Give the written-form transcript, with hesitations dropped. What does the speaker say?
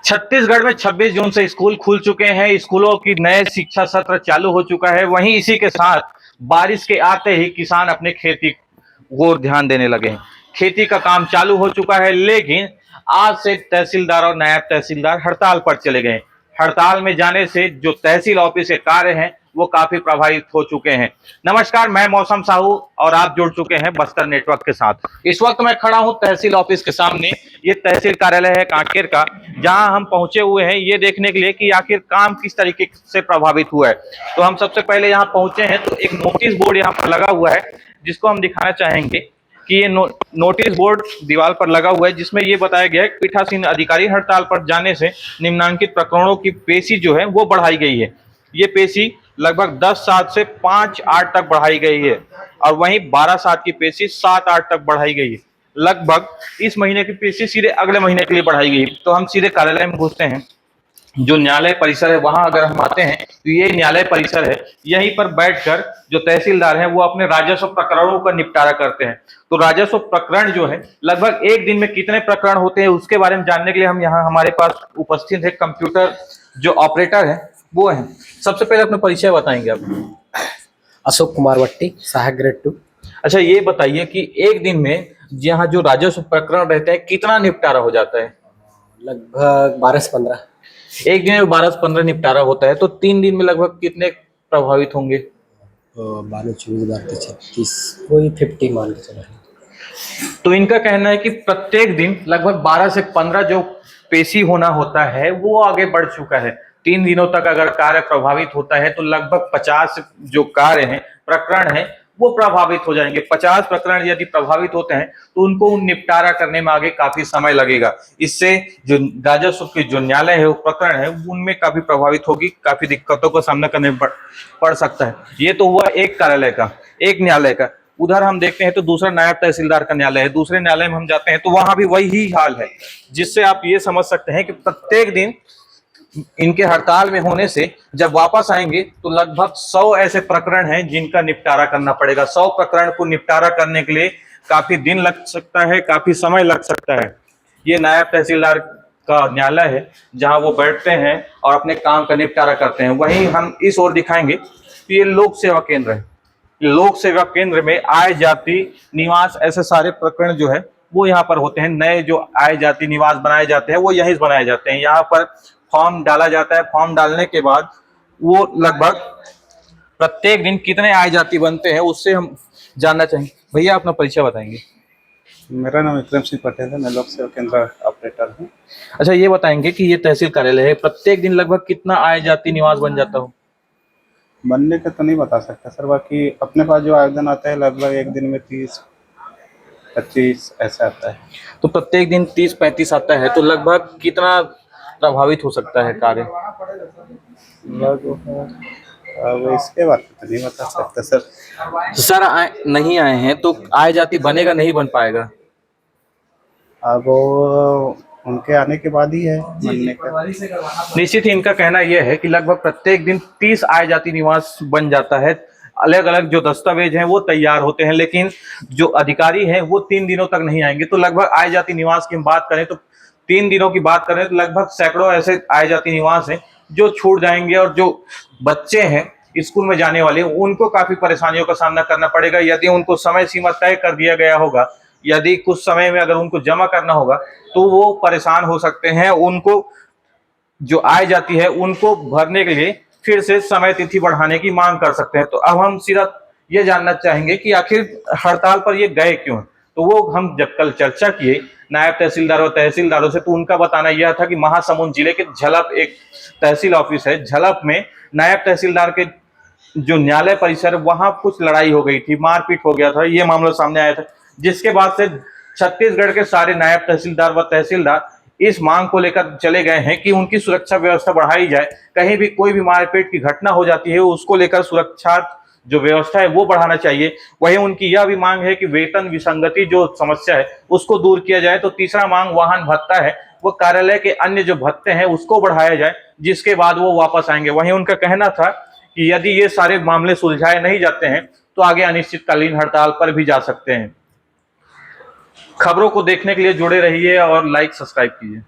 छत्तीसगढ़ में 26 जून से स्कूल खुल चुके हैं। स्कूलों की नए शिक्षा सत्र चालू हो चुका है। वहीं इसी के साथ बारिश के आते ही किसान अपने खेती को ध्यान देने लगे हैं। खेती का काम चालू हो चुका है, लेकिन आज से तहसीलदार और नायब तहसीलदार हड़ताल पर चले गए। हड़ताल में जाने से जो तहसील ऑफिस के कार्य हैं वो काफी प्रभावित हो चुके हैं। नमस्कार, मैं मौसम साहू और आप जुड़ चुके हैं बस्तर नेटवर्क के साथ। इस वक्त मैं खड़ा हूं तहसील ऑफिस के सामने। ये तहसील कार्यालय है कांकेर का, जहां हम पहुंचे हुए हैं ये देखने के लिए कि आखिर काम किस तरीके से प्रभावित हुआ है। तो हम सबसे पहले यहाँ पहुंचे हैं तो एक नोटिस बोर्ड यहाँ पर लगा हुआ है, जिसको हम दिखाना चाहेंगे कि ये नोटिस बोर्ड दीवार पर लगा हुआ है, जिसमें ये बताया गया है कि पीठासीन अधिकारी हड़ताल पर जाने से निम्नांकित प्रकरणों की पेशी जो है वो बढ़ाई गई है। ये पेशी लगभग 10/7 से 5/8 तक बढ़ाई गई है और वहीं 12/7 की पेशी 7/8 तक बढ़ाई गई है। लगभग इस महीने की पेशी सीधे अगले महीने के लिए बढ़ाई गई है। तो हम सीधे कार्यालय में घुसते हैं। जो न्यायालय परिसर है वहां अगर हम आते हैं तो ये न्यायालय परिसर है। यहीं पर बैठकर जो तहसीलदार हैं वो अपने राजस्व प्रकरणों का निपटारा करते हैं। तो राजस्व प्रकरण जो है लगभग एक दिन में कितने प्रकरण होते हैं उसके बारे में जानने के लिए हम यहाँ हमारे पास उपस्थित है कंप्यूटर जो ऑपरेटर है वो है। सबसे पहले अपना परिचय बताएंगे आप। अशोक कुमार वट्टी, सहायक ग्रेड 2। अच्छा, ये बताइए कि एक दिन में यहाँ जो राजस्व प्रकरण रहते हैं कितना निपटारा हो जाता है? लगभग 12 से 15। एक दिन में 12 से 15 निपटारा होता है, तो 3 दिन में लगभग कितने प्रभावित होंगे? 12, 24, 36, वही 50 मान के चला। तो इनका कहना है कि प्रत्येक दिन लगभग 12 से 15 जो पेशी होना होता है वो आगे बढ़ चुका है। 3 दिनों तक अगर कार्य प्रभावित होता है तो लगभग 50 जो कार्य हैं, प्रकरण हैं, वो प्रभावित हो जाएंगे। 50 प्रकरण यदि प्रभावित होते हैं तो उनको निपटारा करने में आगे काफी समय लगेगा। इससे जो राजस्व के जो न्यायालय है वो प्रकरण है उनमें काफी प्रभावित होगी, काफी दिक्कतों का सामना करने पड़ सकता है। ये तो हुआ एक कार्यालय का, एक न्यायालय का। उधर हम देखते हैं तो दूसरा नायब तहसीलदार का न्यायालय है। दूसरे न्यायालय में हम जाते हैं तो वहां भी वही हाल है, जिससे आप ये समझ सकते हैं कि प्रत्येक दिन इनके हड़ताल में होने से जब वापस आएंगे तो लगभग 100 ऐसे प्रकरण हैं जिनका निपटारा करना पड़ेगा। 100 प्रकरण को निपटारा करने के लिए काफी दिन लग सकता है, काफी समय लग सकता है। ये नायब तहसीलदार का न्यायालय है जहां वो बैठते हैं और अपने काम का निपटारा करते हैं। वहीं हम इस ओर दिखाएंगे कि ये लोक सेवा केंद्र है। लोक सेवा केंद्र में आय जाति निवास ऐसे सारे प्रकरण जो है वो यहाँ पर होते हैं। नए जो आय जाति निवास बनाए जाते हैं वो यहीं से बनाए जाते हैं। यहाँ पर फॉर्म डाला जाता है। फॉर्म डालने के बाद वो लगभग प्रत्येक दिन कितने आय जाति बनते हैं उससे हम जानना चाहेंगे। भैया अपना परिचय बताएंगे। मेरा नाम विक्रम सिंह पटेल है, मैं लोक सेवा केंद्र ऑपरेटर हूँ। अच्छा, ये बताएंगे कि ये तहसील कार्यालय है, प्रत्येक दिन लगभग कितना आय जाति निवास बन जाता हो? बनने का तो नहीं बता सकता सर, बाकी अपने पास जो आवेदन आता है लगभग एक दिन में 30-25 ऐसा आता है। तो प्रत्येक दिन 30-35 आता है, तो लगभग कितना प्रभावित हो सकता है कार्य? अब इसके बारे में तो नहीं बता सकता सर। सर नहीं आए हैं तो आय जाति बनेगा, नहीं बन पाएगा? अब वो उनके आने के बाद ही है बनने का। निश्चित ही इनका कहना यह है कि लगभग प्रत्येक दिन 30 आय जाति निवास बन जाता है। अलग अलग जो दस्तावेज हैं वो तैयार होते हैं, लेकिन जो अधिकारी हैं वो 3 दिनों तक नहीं आएंगे। तो लगभग आय जाति निवास की हम बात करें तो 3 दिनों की बात करें तो लगभग सैकड़ों ऐसे आय जाति निवास हैं जो छूट जाएंगे। और जो बच्चे हैं स्कूल में जाने वाले उनको काफी परेशानियों का सामना करना पड़ेगा। यदि उनको समय सीमा तय कर दिया गया होगा, यदि कुछ समय में अगर उनको जमा करना होगा तो वो परेशान हो सकते हैं। उनको जो आय जाती है उनको भरने के लिए फिर से समय तिथि बढ़ाने की मांग कर सकते हैं। तो अब हम सीधा ये जानना चाहेंगे कि आखिर हड़ताल पर ये गए क्यों? तो वो हम जब कल चर्चा किए नायब तहसीलदार और तहसीलदारों से, तो उनका बताना यह था कि महासमुंद जिले के झलप एक तहसील ऑफिस है, झलप में नायब तहसीलदार के जो न्यायालय परिसर वहां कुछ लड़ाई हो गई थी, मारपीट हो गया था, ये मामला सामने आया था। जिसके बाद से छत्तीसगढ़ के सारे नायब तहसीलदार व तहसीलदार इस मांग को लेकर चले गए हैं कि उनकी सुरक्षा व्यवस्था बढ़ाई जाए। कहीं भी कोई भी मारपीट की घटना हो जाती है उसको लेकर सुरक्षा जो व्यवस्था है वो बढ़ाना चाहिए। वहीं उनकी यह भी मांग है कि वेतन विसंगति जो समस्या है उसको दूर किया जाए। तो तीसरा मांग वाहन भत्ता है, वो कार्यालय के अन्य जो भत्ते हैं उसको बढ़ाया जाए, जिसके बाद वो वापस आएंगे। वहीं उनका कहना था कि यदि ये सारे मामले सुलझाए नहीं जाते हैं तो आगे अनिश्चितकालीन हड़ताल पर भी जा सकते हैं। खबरों को देखने के लिए जुड़े रहिए और लाइक सब्सक्राइब कीजिए।